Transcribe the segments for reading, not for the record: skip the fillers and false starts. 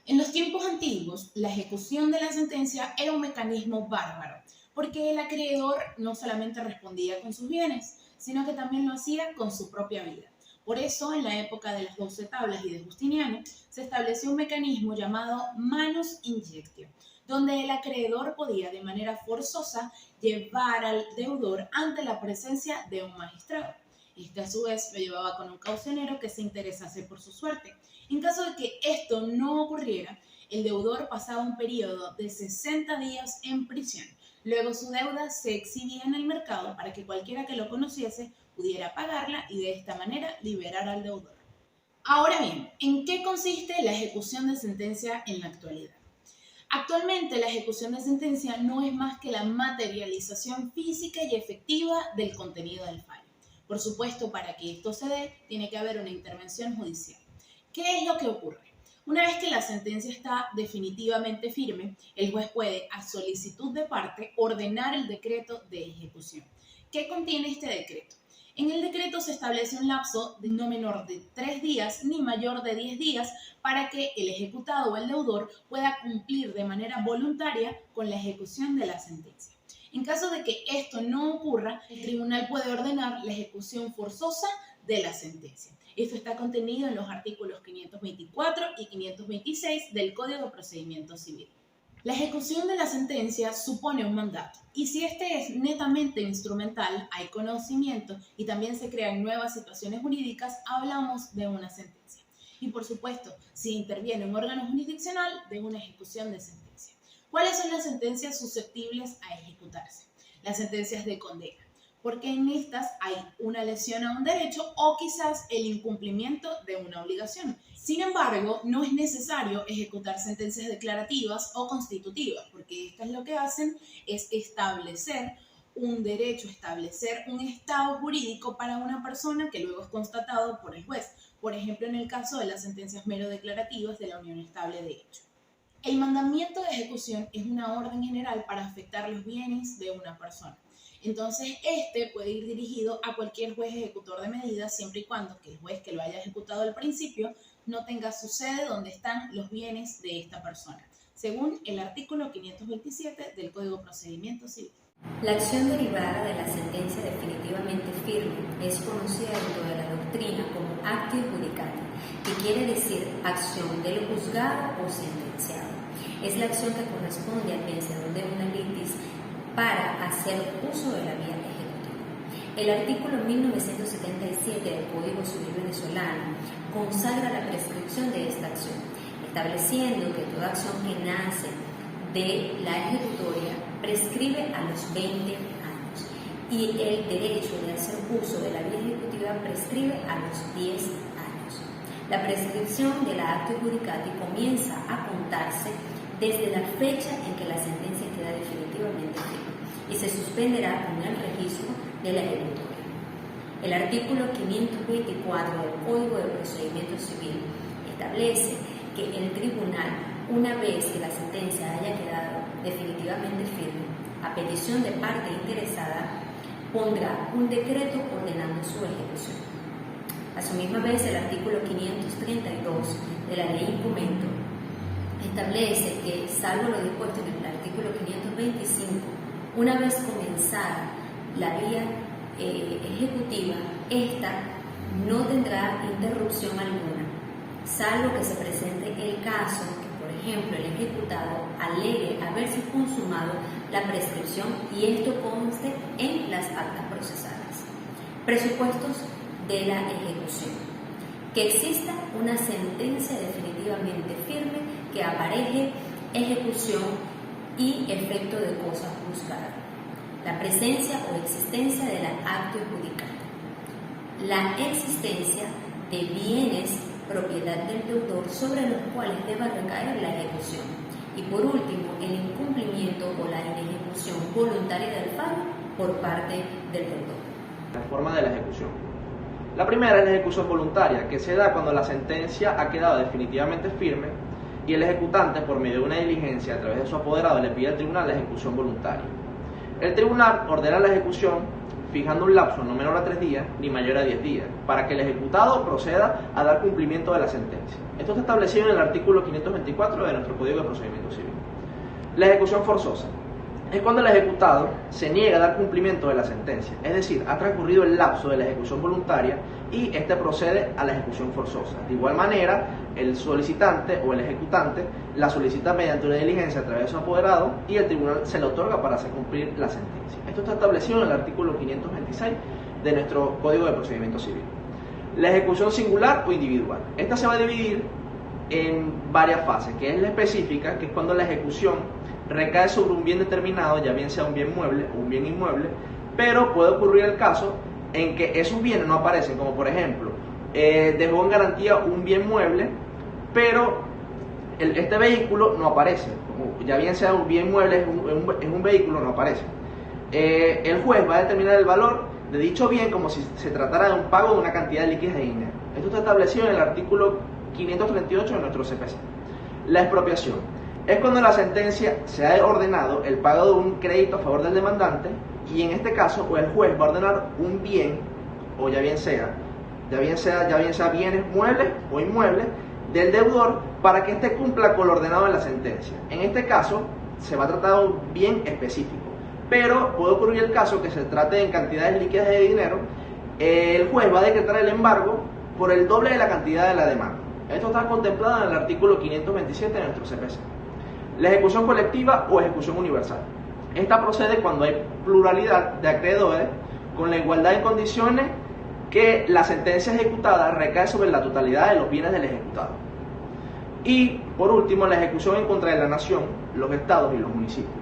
En los tiempos antiguos, la ejecución de la sentencia era un mecanismo bárbaro, porque el acreedor no solamente respondía con sus bienes, sino que también lo hacía con su propia vida. Por eso, en la época de las 12 tablas y de Justiniano, se estableció un mecanismo llamado manus injectio, donde el acreedor podía de manera forzosa llevar al deudor ante la presencia de un magistrado. Este a su vez lo llevaba con un caucionero que se interesase por su suerte. En caso de que esto no ocurriera, el deudor pasaba un periodo de 60 días en prisión. Luego su deuda se exhibía en el mercado para que cualquiera que lo conociese pudiera pagarla y de esta manera liberar al deudor. Ahora bien, ¿en qué consiste la ejecución de sentencia en la actualidad? Actualmente la ejecución de sentencia no es más que la materialización física y efectiva del contenido del fallo. Por supuesto, para que esto se dé, tiene que haber una intervención judicial. ¿Qué es lo que ocurre? Una vez que la sentencia está definitivamente firme, el juez puede, a solicitud de parte, ordenar el decreto de ejecución. ¿Qué contiene este decreto? En el decreto se establece un lapso de no menor de 3 días ni mayor de 10 días para que el ejecutado o el deudor pueda cumplir de manera voluntaria con la ejecución de la sentencia. En caso de que esto no ocurra, el tribunal puede ordenar la ejecución forzosa de la sentencia. Esto está contenido en los artículos 524 y 526 del Código de Procedimiento Civil. La ejecución de la sentencia supone un mandato y si este es netamente instrumental, hay conocimiento y también se crean nuevas situaciones jurídicas, hablamos de una sentencia. Y por supuesto, si interviene un órgano jurisdiccional, de una ejecución de sentencia. ¿Cuáles son las sentencias susceptibles a ejecutarse? Las sentencias de condena, porque en estas hay una lesión a un derecho o quizás el incumplimiento de una obligación. Sin embargo, no es necesario ejecutar sentencias declarativas o constitutivas, porque estas lo que hacen es establecer un derecho, establecer un estado jurídico para una persona que luego es constatado por el juez. Por ejemplo, en el caso de las sentencias mero declarativas de la unión estable de hecho. El mandamiento de ejecución es una orden general para afectar los bienes de una persona. Entonces, este puede ir dirigido a cualquier juez ejecutor de medidas siempre y cuando que el juez que lo haya ejecutado al principio no tenga su sede donde están los bienes de esta persona, según el artículo 527 del Código de Procedimiento Civil. La acción derivada de la sentencia definitivamente firme es conocida dentro de la doctrina como actio judicati, que quiere decir acción del juzgado o sentenciado. Es la acción que corresponde al vencedor de una litis para hacer uso de la vía ejecutiva. El artículo 1977 del Código Civil venezolano consagra la prescripción de esta acción, estableciendo que toda acción que nace de la ejecutoria prescribe a los 20 años y el derecho de hacer uso de la vía ejecutiva prescribe a los 10 años. La prescripción de la actio judicati comienza a contarse desde la fecha en que la sentencia queda definitivamente firme y se suspenderá con el registro de la ejecutoria. El artículo 524 del Código de Procedimiento Civil establece que el tribunal, una vez que la sentencia haya quedado definitivamente firme, a petición de parte interesada, pondrá un decreto ordenando su ejecución. A su misma vez, el artículo 532 de la Ley Incumento establece que, salvo lo dispuesto en el artículo 525, una vez comenzada la vía ejecutiva, esta no tendrá interrupción alguna, salvo que se presente el caso que, por ejemplo, el ejecutado alegue haberse consumado la prescripción y esto conste en las actas procesales. Presupuestos de la ejecución. Que exista una sentencia definitivamente firme que apareje ejecución y efecto de cosa juzgada. La presencia o existencia de la actio judicata. La existencia de bienes propiedad del deudor sobre los cuales deba recaer la ejecución. Y por último, el incumplimiento o la inejecución voluntaria del fallo por parte del deudor. La forma de la ejecución. La primera es la ejecución voluntaria, que se da cuando la sentencia ha quedado definitivamente firme y el ejecutante, por medio de una diligencia a través de su apoderado, le pide al tribunal la ejecución voluntaria. El tribunal ordena la ejecución fijando un lapso no menor a 3 días ni mayor a 10 días, para que el ejecutado proceda a dar cumplimiento de la sentencia. Esto está establecido en el artículo 524 de nuestro Código de Procedimiento Civil. La ejecución forzosa es cuando el ejecutado se niega a dar cumplimiento de la sentencia, es decir, ha transcurrido el lapso de la ejecución voluntaria y éste procede a la ejecución forzosa. De igual manera, el solicitante o el ejecutante la solicita mediante una diligencia a través de su apoderado y el tribunal se le otorga para hacer cumplir la sentencia. Esto está establecido en el artículo 526 de nuestro Código de Procedimiento Civil. La ejecución singular o individual. Esta se va a dividir en varias fases, que es la específica, que es cuando la ejecución recae sobre un bien determinado, ya bien sea un bien mueble o un bien inmueble, pero puede ocurrir el caso en que esos bienes no aparecen, como por ejemplo, dejó en garantía un bien mueble, pero este vehículo no aparece, como ya bien sea un bien mueble, es un vehículo, no aparece. El juez va a determinar el valor de dicho bien como si se tratara de un pago de una cantidad líquida de dinero. Esto está establecido en el artículo 538 de nuestro CPC. La expropiación es cuando en la sentencia se ha ordenado el pago de un crédito a favor del demandante y en este caso o el juez va a ordenar un bien, o ya bien sea bienes muebles o inmuebles del deudor para que éste cumpla con lo ordenado en la sentencia. En este caso se va a tratar de un bien específico, pero puede ocurrir el caso que se trate en cantidades líquidas de dinero. El juez va a decretar el embargo por el doble de la cantidad de la demanda. Esto está contemplado en el artículo 527 de nuestro CPC. La ejecución colectiva o ejecución universal. Esta procede cuando hay pluralidad de acreedores con la igualdad de condiciones que la sentencia ejecutada recae sobre la totalidad de los bienes del ejecutado. Y por último, la ejecución en contra de la nación, los estados y los municipios.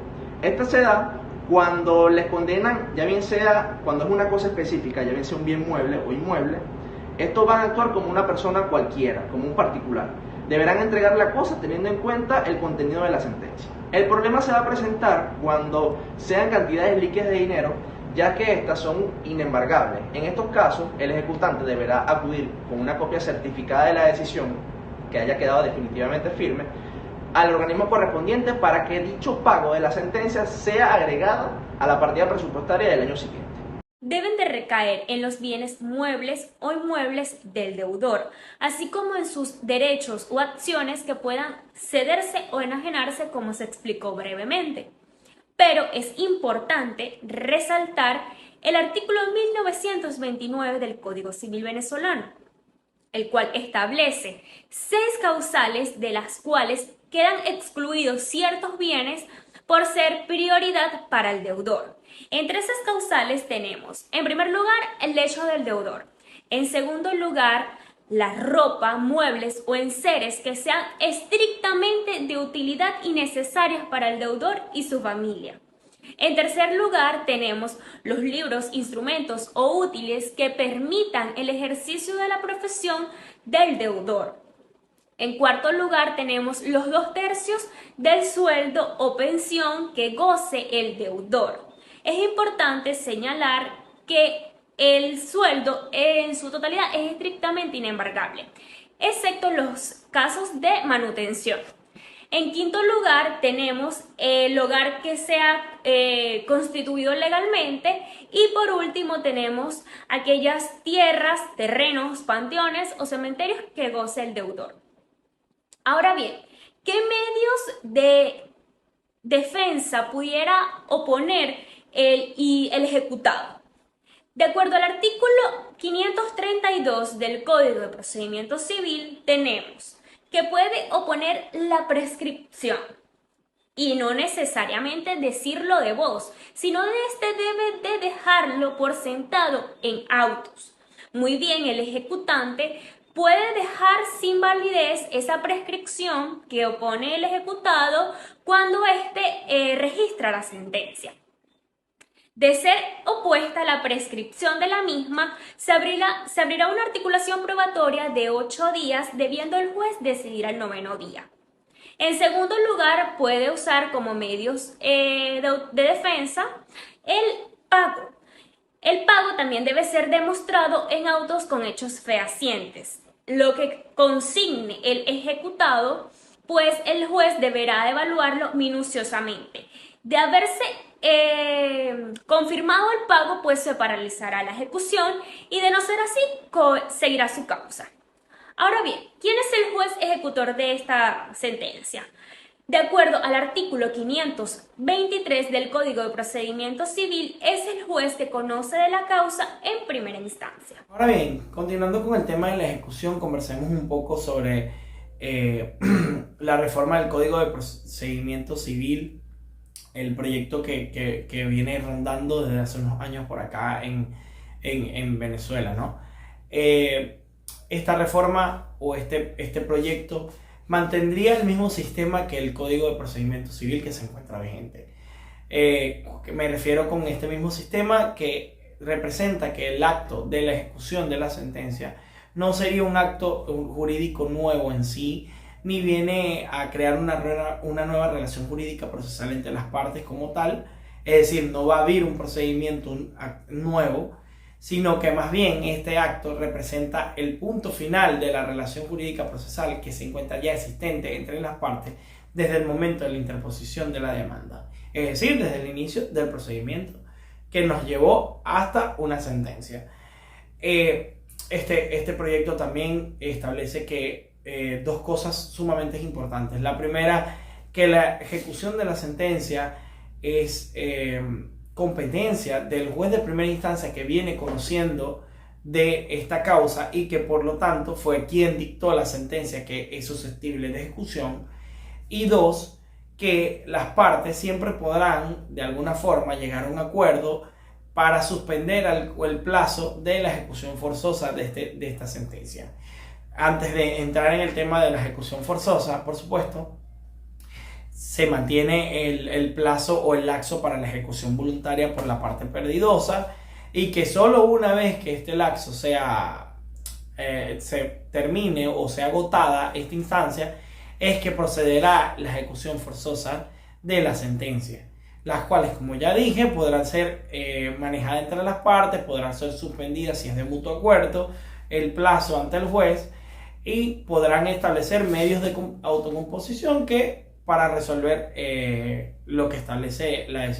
Esta se da cuando les condenan, ya bien sea cuando es una cosa específica, ya bien sea un bien mueble o inmueble, estos van a actuar como una persona cualquiera, como un particular. Deberán entregar la cosa teniendo en cuenta el contenido de la sentencia. El problema se va a presentar cuando sean cantidades líquidas de dinero, ya que estas son inembargables. En estos casos, el ejecutante deberá acudir con una copia certificada de la decisión, que haya quedado definitivamente firme, al organismo correspondiente para que dicho pago de la sentencia sea agregado a la partida presupuestaria del año siguiente. Deben de recaer en los bienes muebles o inmuebles del deudor, así como en sus derechos o acciones que puedan cederse o enajenarse, como se explicó brevemente. Pero es importante resaltar el artículo 1929 del Código Civil venezolano, el cual establece 6 causales de las cuales quedan excluidos ciertos bienes por ser prioridad para el deudor. Entre esas causales tenemos, en primer lugar, el lecho del deudor. En segundo lugar, la ropa, muebles o enseres que sean estrictamente de utilidad y necesarias para el deudor y su familia. En tercer lugar, tenemos los libros, instrumentos o útiles que permitan el ejercicio de la profesión del deudor. En cuarto lugar, tenemos los 2/3 del sueldo o pensión que goce el deudor. Es importante señalar que el sueldo en su totalidad es estrictamente inembargable, excepto los casos de manutención. En quinto lugar, tenemos el hogar que sea constituido legalmente y por último tenemos aquellas tierras, terrenos, panteones o cementerios que goce el deudor. Ahora bien, ¿qué medios de defensa pudiera oponer el ejecutado? De acuerdo al artículo 532 del Código de Procedimiento Civil, tenemos que puede oponer la prescripción y no necesariamente decirlo de voz, sino este debe de dejarlo por sentado en autos. Muy bien, el ejecutante puede dejar sin validez esa prescripción que opone el ejecutado cuando éste registra la sentencia. De ser opuesta la prescripción de la misma, se abrirá una articulación probatoria de 8 días, debiendo el juez decidir al 9º día. En segundo lugar, puede usar como medios de defensa el pago. El pago también debe ser demostrado en autos con hechos fehacientes, lo que consigne el ejecutado, pues el juez deberá evaluarlo minuciosamente. De haberse confirmado el pago, pues se paralizará la ejecución y de no ser así, seguirá su causa. Ahora bien, ¿quién es el juez ejecutor de esta sentencia? De acuerdo al artículo 523 del Código de Procedimiento Civil, es el juez que conoce de la causa en primera instancia. Ahora bien, continuando con el tema de la ejecución, conversemos un poco sobre la reforma del Código de Procedimiento Civil, el proyecto que viene rondando desde hace unos años por acá en Venezuela, ¿no? Esta reforma o este proyecto mantendría el mismo sistema que el Código de Procedimiento Civil que se encuentra vigente. Me refiero con este mismo sistema que representa que el acto de la ejecución de la sentencia no sería un acto jurídico nuevo en sí, ni viene a crear una nueva relación jurídica procesal entre las partes como tal, es decir, no va a haber un procedimiento nuevo, sino que más bien este acto representa el punto final de la relación jurídica procesal que se encuentra ya existente entre las partes desde el momento de la interposición de la demanda, es decir, desde el inicio del procedimiento que nos llevó hasta una sentencia. Este proyecto también establece que dos cosas sumamente importantes. La primera, que la ejecución de la sentencia es competencia del juez de primera instancia que viene conociendo de esta causa y que por lo tanto fue quien dictó la sentencia que es susceptible de ejecución. Y dos, que las partes siempre podrán de alguna forma llegar a un acuerdo para suspender el plazo de la ejecución forzosa de esta sentencia. Antes de entrar en el tema de la ejecución forzosa, por supuesto, se mantiene el plazo o el lapso para la ejecución voluntaria por la parte perdidosa y que solo una vez que este lapso se termine o sea agotada esta instancia es que procederá la ejecución forzosa de la sentencia, las cuales, como ya dije, podrán ser manejadas entre las partes, podrán ser suspendidas si es de mutuo acuerdo el plazo ante el juez y podrán establecer medios de autocomposición para resolver lo que establece la decisión.